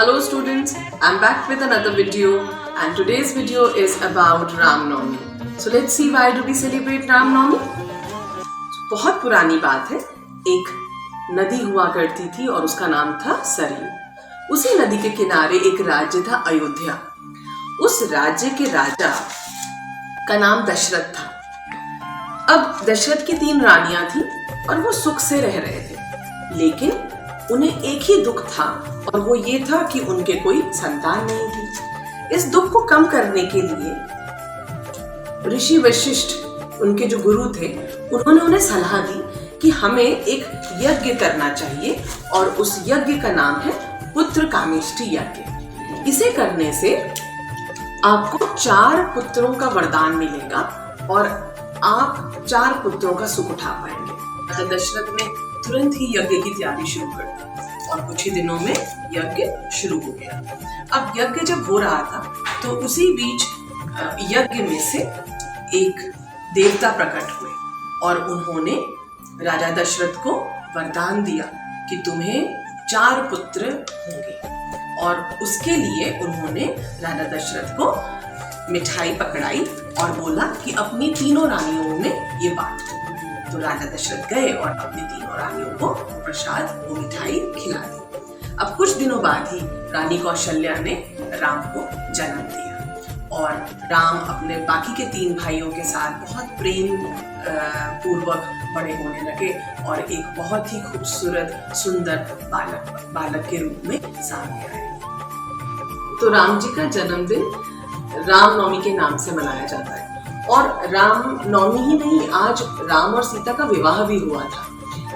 Hello students, I'm back with another video and today's video is about Ram Navami. So let's see why do we celebrate Ram Navami? बहुत पुरानी बात है, एक नदी हुआ करती थी और उसका नाम था सरयू। उसी नदी के किनारे एक राज्य था अयोध्या। उस राज्य के राजा का नाम दशरथ था। अब दशरथ की 3 रानियां थी और वो सुख से रह रहे थे, लेकिन उन्हें एक ही दुख था और वो ये था कि उनके कोई संतान नहीं थी। इस दुख को कम करने के लिए ऋषि वशिष्ठ, उनके जो गुरु थे, उन्होंने उन्हें सलाह दी कि हमें एक यज्ञ करना चाहिए और उस यज्ञ का नाम है पुत्र कामेष्टि यज्ञ। इसे करने से आपको 4 पुत्रों का वरदान मिलेगा और आप 4 पुत्रों का सुख उठा पाएंगे। तो दशरथ ने तुरंत ही यज्ञ की तैयारी शुरू कर दी और कुछ ही दिनों में यज्ञ शुरू हो गया। अब यज्ञ जब हो रहा था तो उसी बीच यज्ञ में से एक देवता प्रकट हुए और उन्होंने राजा दशरथ को वरदान दिया कि तुम्हें 4 पुत्र होंगे और उसके लिए उन्होंने राजा दशरथ को मिठाई पकड़ाई और बोला कि अपनी 3 रानियों में ये बांट दो। तो राजा दशरथ गए और अपनी 3 रानियों को प्रसाद वो मिठाई खिला दी। अब कुछ दिनों बाद ही रानी कौशल्या ने राम को जन्म दिया और राम अपने बाकी के 3 भाइयों के साथ बहुत प्रेम पूर्वक बड़े होने लगे और एक बहुत ही खूबसूरत सुंदर बालक के रूप में सामने आए। तो राम जी का जन्मदिन राम नवमी के नाम से मनाया जाता है और राम नवमी ही नहीं, आज राम और सीता का विवाह भी हुआ था।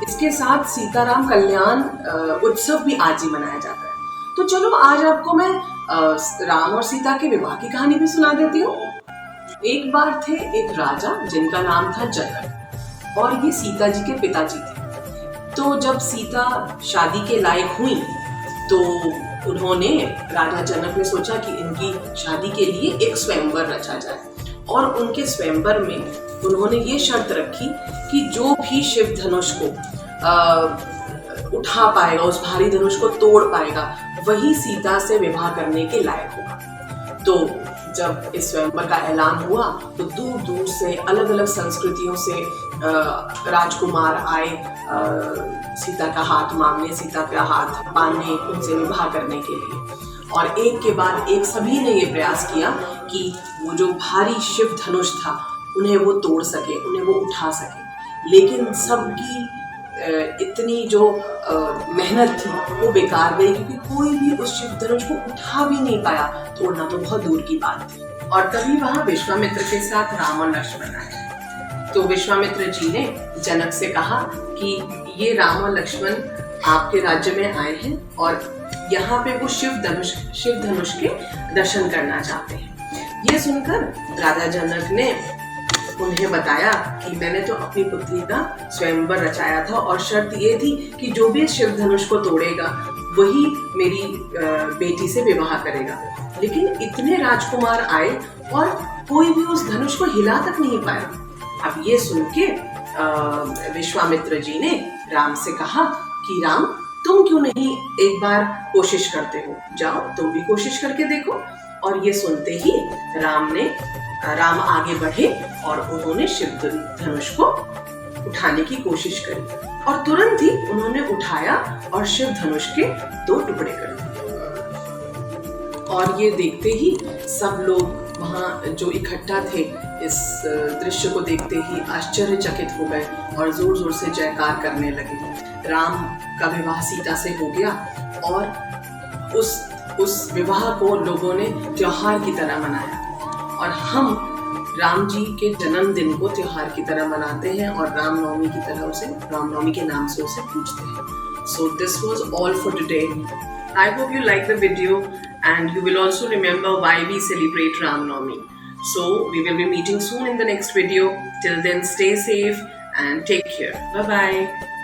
इसके साथ सीताराम कल्याण उत्सव भी आज ही मनाया जाता है। तो चलो आज आपको मैं राम और सीता के विवाह की कहानी भी सुना देती हूँ। एक बार थे एक राजा जिनका नाम था जनक और ये सीता जी के पिताजी थे। तो जब सीता शादी के लायक हुई तो उन्होंने, राजा जनक ने सोचा कि इनकी शादी के लिए एक स्वयंवर रचा जाए और उनके स्वयंवर में उन्होंने ये शर्त रखी कि जो भी शिव धनुष को उठा पाएगा, उस भारी धनुष को तोड़ पाएगा, वही सीता से विवाह करने के लायक होगा। तो जब इस स्वयंवर का ऐलान हुआ तो दूर दूर से अलग अलग संस्कृतियों से राजकुमार आए सीता का हाथ मांगने, सीता का हाथ पाने, उनसे विवाह करने के लिए। और एक के बाद एक सभी ने ये प्रयास किया कि वो जो भारी शिव धनुष था उन्हें वो तोड़ सके, उन्हें वो उठा सके, लेकिन सबकी इतनी जो मेहनत थी वो बेकार गई क्योंकि कोई भी उस शिव धनुष को उठा भी नहीं पाया, तोड़ना तो बहुत दूर की बात थी। और तभी वहाँ विश्वामित्र के साथ राम और लक्ष्मण आए। तो विश्वामित्र जी ने जनक से कहा कि ये राम और लक्ष्मण आपके राज्य में आए हैं और यहाँ पे वो शिव धनुष के दर्शन करना चाहते हैं। ये सुनकर राजा जनक ने उन्हें बताया कि मैंने तो अपनी पुत्री का स्वयंवर रचाया था और शर्त ये थी कि जो भी शिव धनुष को तोड़ेगा वही मेरी बेटी से विवाह करेगा। लेकिन इतने राजकुमार आए और कोई भी उस धनुष को हिला तक नहीं पाया। अब ये सुन के विश्वामित्र जी ने राम से कहा कि राम, तुम क्यों नहीं एक बार कोशिश करते हो, जाओ तुम भी कोशिश करके देखो। और ये सुनते ही राम आगे बढ़े और उन्होंने शिव धनुष को उठाने की कोशिश करी और तुरंत ही उन्होंने उठाया और शिव धनुष के 2 टुकड़े कर दिए। और ये देखते ही सब लोग वहाँ जो इकट्ठा थे इस दृश्य को देखते ही आश्चर्यचकित हो गए और जोर जोर से जयकार करने लगे। राम का विवाह सीता से हो गया और उस विवाह को लोगों ने त्योहार की तरह मनाया और हम राम जी के जन्मदिन को त्योहार की तरह मनाते हैं और रामनवमी की तरह उसे, रामनवमी के नाम से उसे पूजते हैं। So this was all for today. I hope you like the video and you will also remember why we celebrate Ram Navami. So we will be meeting soon in the next video. Till then, stay safe and take care. Bye bye.